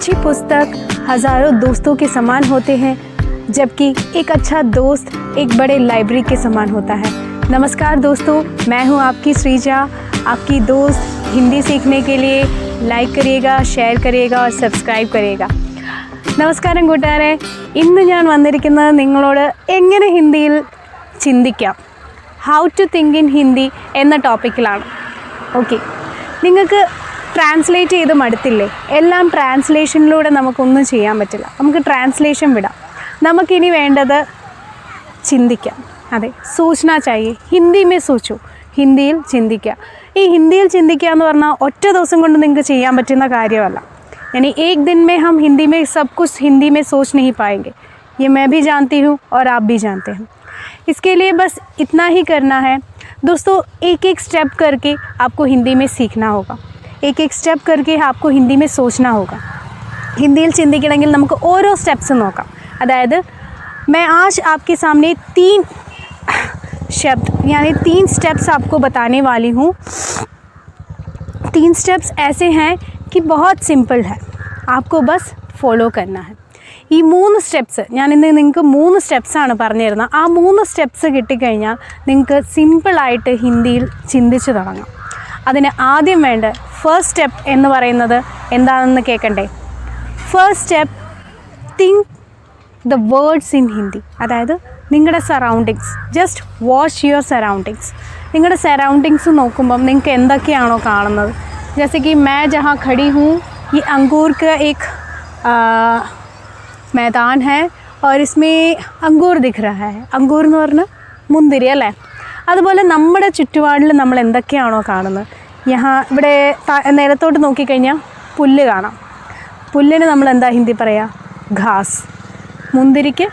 अच्छी पुस्तक हज़ारों दोस्तों के समान होते हैं, जबकि एक अच्छा दोस्त एक बड़े लाइब्रेरी के समान होता है। नमस्कार दोस्तों, मैं हूं आपकी श्रीजा, आपकी दोस्त। हिंदी सीखने के लिए लाइक करिएगा, ഷെയർ करिएगा और സബ്സ്ക്രൈബ് करिएगा। നമസ്കാരം കൂട്ടുകാരെ, ഇന്ന് ഞാൻ വന്നിരിക്കുന്നത് നിങ്ങളോട് എങ്ങനെ ഹിന്ദിയിൽ ചിന്തിക്കാം, how to think in Hindi എന്ന ടോപ്പിക്കിലാണ്. ഓക്കെ, നിങ്ങൾക്ക് ട്രാൻസ്ലേറ്റ് ചെയ്ത് മടുത്തില്ലേ? എല്ലാം ട്രാൻസ്ലേഷനിലൂടെ നമുക്കൊന്നും ചെയ്യാൻ പറ്റില്ല. നമുക്ക് ട്രാൻസ്ലേഷൻ വിടാം. നമുക്കിനി വേണ്ടത് ചിന്തിക്കാം. അതെ, സോച്ചനാ ചാഹിയേ, ഹിന്ദി മേ സോച്ചോ, ഹിന്ദിയിൽ ചിന്തിക്കുക. ഈ ഹിന്ദിയിൽ ചിന്തിക്കുക എന്ന് പറഞ്ഞാൽ ഒറ്റ ദിവസം കൊണ്ട് നിങ്ങൾക്ക് ചെയ്യാൻ പറ്റുന്ന കാര്യമല്ല. यानी एक दिन में हम हिंदी में सब कुछ हिंदी में सोच नहीं पाएंगे, ये मैं भी जानती हूँ और आप भी जानते हैं. इसके लिए बस इतना ही करना है दोस्तों, एक एक स्टेप करके आपको हिंदी में सीखना होगा, एक एक स्टेप करके आपको हिंदी में सोचना होगा. हिंदी ചിന്തിക്കണമെങ്കിൽ നമുക്ക് ഓരോ സ്റ്റെപ്സ് നോക്കാം. അതായത് मैं आज आपके सामने 3 शब्द यानी 3 स्टेप्स आपको बताने वाली हूँ. 3 स्टेप्स ऐसे हैं कि बहुत सिंपल है, आपको बस ഫോളോ करना है. ഈ 3 സ്റ്റെപ്സ് ഞാൻ ഇന്ന് നിങ്ങൾക്ക് 3 സ്റ്റെപ്സാണ് പറഞ്ഞു തരുന്നത്. ആ 3 സ്റ്റെപ്സ് കിട്ടിക്കഴിഞ്ഞാൽ നിങ്ങൾക്ക് സിമ്പിളായിട്ട് ഹിന്ദിയിൽ ചിന്തിച്ചു തുടങ്ങാം. അതിന് ആദ്യം വേണ്ട ഫസ്റ്റ് സ്റ്റെപ്പ് എന്ന് പറയുന്നത് എന്താണെന്ന് കേൾക്കണ്ടേ? First step, think the words in Hindi. അതായത് നിങ്ങളുടെ surroundings, just watch your surroundings. നിങ്ങളുടെ സറൗണ്ടിങ്സ് നോക്കുമ്പം നിങ്ങൾക്ക് എന്തൊക്കെയാണോ കാണുന്നത്, जैसे कि मैं जहाँ खड़ी हूँ ये अंगूर का एक मैदान है और इसमें अंगूर दिख रहा है. अंगूर എന്ന് പറഞ്ഞാൽ മുന്തിരി അല്ലേ? അതുപോലെ നമ്മുടെ ചുറ്റുപാടിൽ നമ്മൾ എന്തൊക്കെയാണോ കാണുന്നത്, ഇവിടെ നിലത്തോട്ട് നോക്കിക്കഴിഞ്ഞാൽ പുല്ല് കാണാം. പുല്ലിന് നമ്മൾ എന്താ ഹിന്ദി പറയുക? ഘാസ്. മുന്തിരിക്ക്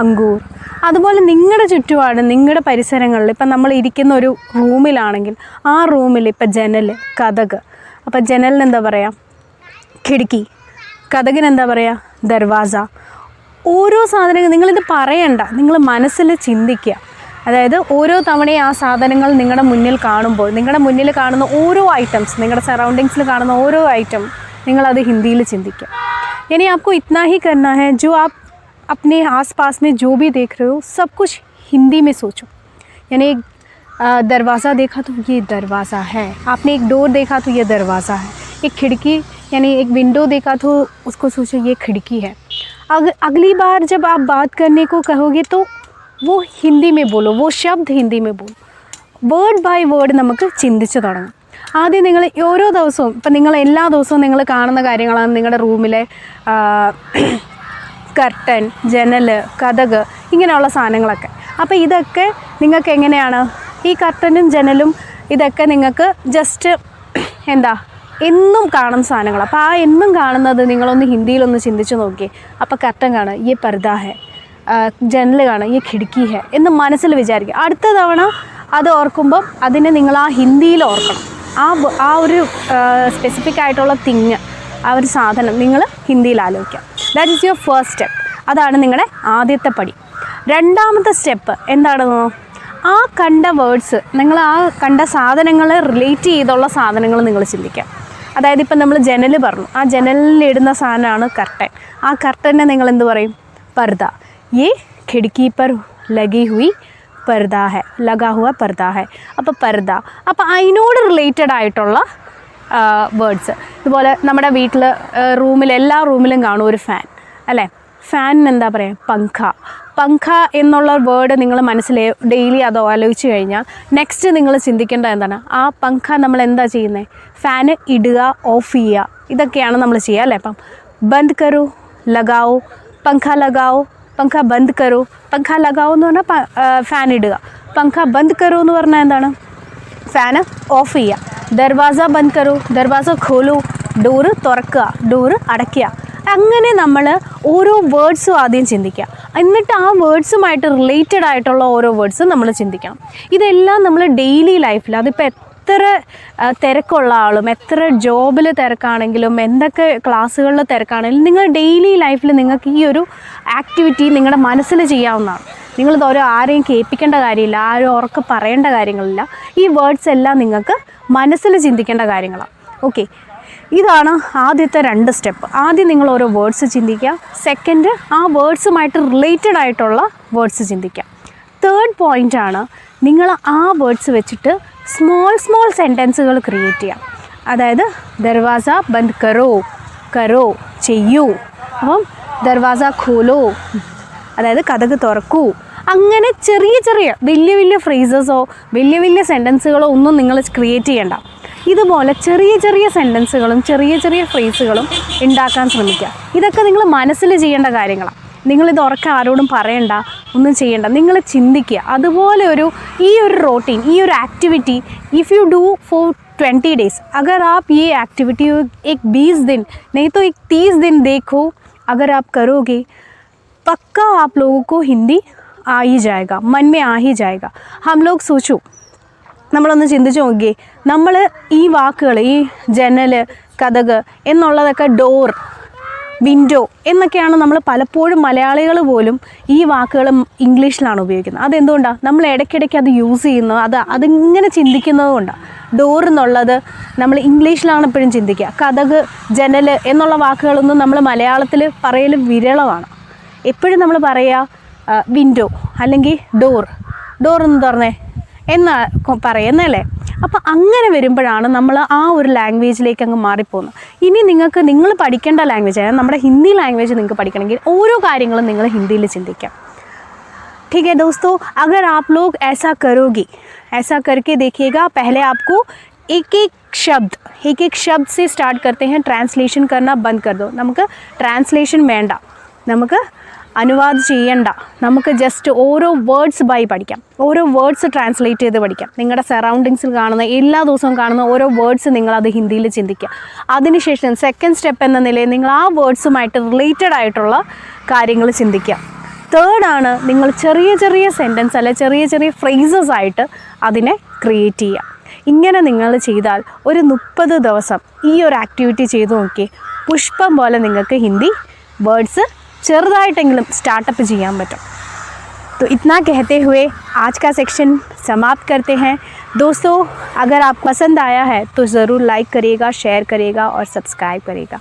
അങ്കൂർ. അതുപോലെ നിങ്ങളുടെ ചുറ്റുപാട്, നിങ്ങളുടെ പരിസരങ്ങളിൽ ഇപ്പം നമ്മൾ ഇരിക്കുന്ന ഒരു റൂമിലാണെങ്കിൽ ആ റൂമിൽ ഇപ്പം ജനൽ, കതക്. അപ്പം ജനലിന് എന്താ പറയുക? ഖിടുക്കി. കതകിന് എന്താ പറയുക? ദർവാസ. ഓരോ സാധനങ്ങൾ നിങ്ങളിത് പറയണ്ട, നിങ്ങൾ മനസ്സിൽ ചിന്തിക്കുക. അതായത് ഓരോ തവണയും ആ സാധനങ്ങൾ നിങ്ങളുടെ മുന്നിൽ കാണുമ്പോൾ, നിങ്ങളുടെ മുന്നിൽ കാണുന്ന ഓരോ ഐറ്റംസ്, നിങ്ങളുടെ സറൗണ്ടിങ്സിൽ കാണുന്ന ഓരോ ഐറ്റം നിങ്ങളത് ഹിന്ദിയിൽ ചിന്തിക്കുക. यानी आपको इतना ही करना है, जो आप अपने आसपास में जो भी देख रहे हो सब कुछ हिंदी में सोचो. यानी एक दरवाज़ा देखा तो ये दरवाज़ा है, आपने एक डोर देखा तो ये दरवाज़ा है, एक खिड़की यानी एक विंडो देखा तो उसको सोचो ये खिड़की है. अगली बार जब आप बात करने को कहोगे तो वो हिंदी में बोलो, वो शब्द हिंदी में बोलो. വേർഡ് ബൈ വേർഡ് നമുക്ക് ചിന്തിച്ച് തുടങ്ങാം. ആദ്യം നിങ്ങൾ ഓരോ ദിവസവും, ഇപ്പം നിങ്ങൾ എല്ലാ ദിവസവും നിങ്ങൾ കാണുന്ന കാര്യങ്ങളാണ് നിങ്ങളുടെ റൂമിലെ കർട്ടൻ, ജനൽ, കതക്, ഇങ്ങനെയുള്ള സാധനങ്ങളൊക്കെ. അപ്പോൾ ഇതൊക്കെ നിങ്ങൾക്ക് എങ്ങനെയാണ്, ഈ കർട്ടനും ജനലും ഇതൊക്കെ നിങ്ങൾക്ക് ജസ്റ്റ് എന്താ എന്നും കാണുന്ന സാധനങ്ങൾ. അപ്പോൾ ആ എന്നും കാണുന്നത് നിങ്ങളൊന്ന് ഹിന്ദിയിലൊന്ന് ചിന്തിച്ച് നോക്കി. അപ്പോൾ കർട്ടൻ കാണുക, ഈ പർദ ഹെ, ജനൽ കാണുക, ഈ ഖിടുക്കി ഹെ എന്ന് മനസ്സിൽ വിചാരിക്കുക. അടുത്ത തവണ അത് ഓർക്കുമ്പം അതിനെ നിങ്ങൾ ആ ഹിന്ദിയിൽ ഓർക്കണം. ആ ഒരു സ്പെസിഫിക് ആയിട്ടുള്ള തിങ്, ആ ഒരു സാധനം നിങ്ങൾ ഹിന്ദിയിൽ ആലോചിക്കുക. That is your first step. അതാണ് നിങ്ങളുടെ ആദ്യത്തെ പടി. രണ്ടാമത്തെ സ്റ്റെപ്പ് എന്താണെന്നോ? ആ കണ്ട വേർഡ്സ്, നിങ്ങൾ ആ കണ്ട സാധനങ്ങൾ റിലേറ്റ് ചെയ്തുള്ള സാധനങ്ങൾ നിങ്ങൾ ചിന്തിക്കുക. അതായത് ഇപ്പം നമ്മൾ ജനൽ പറഞ്ഞു, ആ ജനലിലിടുന്ന സാധനമാണ് കർട്ടൻ. ആ കർട്ടനെ നിങ്ങൾ എന്ത് പറയും? പർദ. യേ ഖിഡ്കി പർ ലഗി ഹുയി പർദ ഹെ, ലഗാ ഹുവ പർദ ഹെ. അപ്പോൾ പർദ. അപ്പോൾ അതിനോട് റിലേറ്റഡ് ആയിട്ടുള്ള വേർഡ്സ്. ഇതുപോലെ നമ്മുടെ വീട്ടിൽ റൂമിൽ, എല്ലാ റൂമിലും കാണും ഒരു ഫാൻ അല്ലേ? ഫാനിന് എന്താ പറയുക? പങ്ഖ. പങ്ഖ എന്നുള്ള വേർഡ് നിങ്ങൾ മനസ്സിൽ ഡെയിലി അത് ആലോചിച്ച് കഴിഞ്ഞാൽ നെക്സ്റ്റ് നിങ്ങൾ ചിന്തിക്കേണ്ടത് എന്താണ്? ആ പങ്ഖ നമ്മൾ എന്താ ചെയ്യുന്നത്? ഫാന് ഇടുക, ഓഫ് ചെയ്യുക, ഇതൊക്കെയാണ് നമ്മൾ ചെയ്യുക അല്ലേ? അപ്പം ബന്ദ് കരോ, ലഗാവോ, പങ്ഖ ലഗാവോ, പങ്ഖ ബന്ദ് കരോ. പങ്ഖ ലഗാവോ എന്ന് പറഞ്ഞാൽ ഫാൻ ഇടുക. പങ്ഖ ബന്ദ് കരോ എന്ന് പറഞ്ഞാൽ എന്താണ്? ഫാന് ഓഫ് ചെയ്യുക. ദർവാസ ബന്ദ് കരോ, ദർവാസ ഖോലോ, ഡോറ് തുറക്കുക, ഡോറ് അടയ്ക്കുക. അങ്ങനെ നമ്മൾ ഓരോ വേർഡ്സും ആദ്യം ചിന്തിക്കുക. എന്നിട്ട് ആ വേർഡ്സുമായിട്ട് റിലേറ്റഡ് ആയിട്ടുള്ള ഓരോ വേർഡ്സും നമ്മൾ ചിന്തിക്കണം. ഇതെല്ലാം നമ്മൾ ഡെയിലി ലൈഫിൽ, അതിപ്പോൾ എത്ര തിരക്കുള്ള ആളും, എത്ര ജോബിൽ തിരക്കാണെങ്കിലും, എന്തൊക്കെ ക്ലാസ്സുകളിൽ തിരക്കാണെങ്കിലും, നിങ്ങൾ ഡെയിലി ലൈഫിൽ നിങ്ങൾക്ക് ഈ ഒരു ആക്ടിവിറ്റി നിങ്ങളുടെ മനസ്സിൽ ചെയ്യാവുന്നതാണ്. നിങ്ങളിത് ആരെയും കേൾപ്പിക്കേണ്ട കാര്യമില്ല, ആരും ഉറക്കെ പറയേണ്ട കാര്യങ്ങളില്ല. ഈ വേർഡ്സ് എല്ലാം നിങ്ങൾക്ക് മനസ്സിൽ ചിന്തിക്കേണ്ട കാര്യങ്ങളാണ്. ഓക്കെ, ഇതാണ് ആദ്യത്തെ 2 സ്റ്റെപ്പ്. ആദ്യം നിങ്ങൾ ഓരോ വേർഡ്സ് ചിന്തിക്കുക. സെക്കൻഡ്, ആ വേർഡ്സുമായിട്ട് റിലേറ്റഡ് ആയിട്ടുള്ള വേർഡ്സ് ചിന്തിക്കുക. തേർഡ് പോയിൻ്റാണ് നിങ്ങൾ ആ വേർഡ്സ് വെച്ചിട്ട് സ്മോൾ സെൻറ്റൻസുകൾ ക്രിയേറ്റ് ചെയ്യാം. അതായത് ദർവാസ ബന്ദ് കരോ, കരോ ചെയ്യൂ. അപ്പം ദർവാസ ഖോലോ, അതായത് കതക് തുറക്കൂ. അങ്ങനെ ചെറിയ വലിയ ഫ്രേസസോ വലിയ സെൻറ്റൻസുകളോ ഒന്നും നിങ്ങൾ ക്രിയേറ്റ് ചെയ്യണ്ട. ഇതുപോലെ ചെറിയ സെൻറ്റൻസുകളും ചെറിയ ഫ്രേസുകളും ഉണ്ടാക്കാൻ ശ്രമിക്കുക. ഇതൊക്കെ നിങ്ങൾ മനസ്സിൽ ചെയ്യേണ്ട കാര്യങ്ങളാണ്. നിങ്ങളിത് ഉറക്കെ ആരോടും പറയണ്ട, ഒന്നും ചെയ്യണ്ട, നിങ്ങൾ ചിന്തിക്കുക. അതുപോലെ ഈ ഒരു റൂട്ടീൻ, ഈ ഒരു activity if you do for 20 days, अगर आप ये एक्टिविटी एक 20 दिन नहीं तो एक 30 दिन देखो, अगर आप करोगे पक्का आप लोगों को हिंदी आ ही जाएगा, मन में आ ही जाएगा. हम लोग सोचो, നമ്മളൊന്ന് ചിന്തിച്ച് നോക്കിയേ, നമ്മൾ ഈ വാക്കുകൾ, ഈ ജനൽ, കതക് എന്നുള്ളതൊക്കെ, ഡോർ, വിൻഡോ എന്നൊക്കെയാണ് നമ്മൾ പലപ്പോഴും മലയാളികൾ പോലും ഈ വാക്കുകൾ ഇംഗ്ലീഷിലാണ് ഉപയോഗിക്കുന്നത്. അതെന്തുകൊണ്ടാണ്? നമ്മൾ ഇടയ്ക്കിടയ്ക്ക് അത് യൂസ് ചെയ്യുന്നത്, അതിങ്ങനെ ചിന്തിക്കുന്നത് കൊണ്ടാണ്. ഡോർ എന്നുള്ളത് നമ്മൾ ഇംഗ്ലീഷിലാണ് എപ്പോഴും ചിന്തിക്കുക. കതക്, ജനൽ എന്നുള്ള വാക്കുകളൊന്നും നമ്മൾ മലയാളത്തിൽ പറയൽ വിരളമാണ്. എപ്പോഴും നമ്മൾ പറയുക വിൻഡോ അല്ലെങ്കിൽ ഡോർ എന്ന് പറഞ്ഞേ എന്നാ പറയുന്നല്ലേ. അപ്പോൾ അങ്ങനെ വരുമ്പോഴാണ് നമ്മൾ ആ ഒരു ലാംഗ്വേജിലേക്ക് അങ്ങ് മാറിപ്പോകുന്നത്. ഇനി നിങ്ങൾ പഠിക്കേണ്ട ലാംഗ്വേജ്, അതായത് നമ്മുടെ ഹിന്ദി ലാംഗ്വേജ് നിങ്ങൾക്ക് പഠിക്കണമെങ്കിൽ ഓരോ കാര്യങ്ങളും നിങ്ങൾ ഹിന്ദിയിൽ ചിന്തിക്കാം. ठीक है दोस्तों, अगर आप लोग ऐसा करोगे, ऐसा करके देखिएगा. पहले आपको एक एक शब्द से स्टार्ट करते हैं. ट्रांसलेशन करना बंद कर दो. നമുക്ക് ട്രാൻസ്ലേഷൻ വേണ്ട, നമുക്ക് അനുവാദം ചെയ്യണ്ട, നമുക്ക് ജസ്റ്റ് ഓരോ വേർഡ്സ് ബൈ പഠിക്കാം. ഓരോ വേർഡ്സ് ട്രാൻസ്ലേറ്റ് ചെയ്ത് പഠിക്കാം. നിങ്ങളുടെ സറൗണ്ടിങ്സിൽ കാണുന്ന, എല്ലാ ദിവസവും കാണുന്ന ഓരോ വേർഡ്സ് നിങ്ങളത് ഹിന്ദിയിൽ ചിന്തിക്കുക. അതിനുശേഷം സെക്കൻഡ് സ്റ്റെപ്പ് എന്ന നിലയിൽ നിങ്ങൾ ആ വേർഡ്സുമായിട്ട് റിലേറ്റഡ് ആയിട്ടുള്ള കാര്യങ്ങൾ ചിന്തിക്കുക. തേർഡാണ് നിങ്ങൾ ചെറിയ സെൻറ്റൻസ് അല്ലെ ചെറിയ ഫ്രേസസ് ആയിട്ട് അതിനെ ക്രിയേറ്റ് ചെയ്യുക. ഇങ്ങനെ നിങ്ങൾ ചെയ്താൽ ഒരു 30 ദിവസം ഈ ഒരു ആക്ടിവിറ്റി ചെയ്ത് നോക്കി പുഷ്പം പോലെ നിങ്ങൾക്ക് ഹിന്ദി വേർഡ്സ് ചെറുതായിട്ടെങ്കിലും സ്റ്റാर्टअप ചെയ്യാൻ പറ്റും. तो इतना कहते हुए आज का सेक्शन समाप्त करते हैं. दोस्तों, अगर आप पसंद आया है तो ज़रूर लाइक करिएगा, शेयर करिएगा और सब्सक्राइब करिएगा.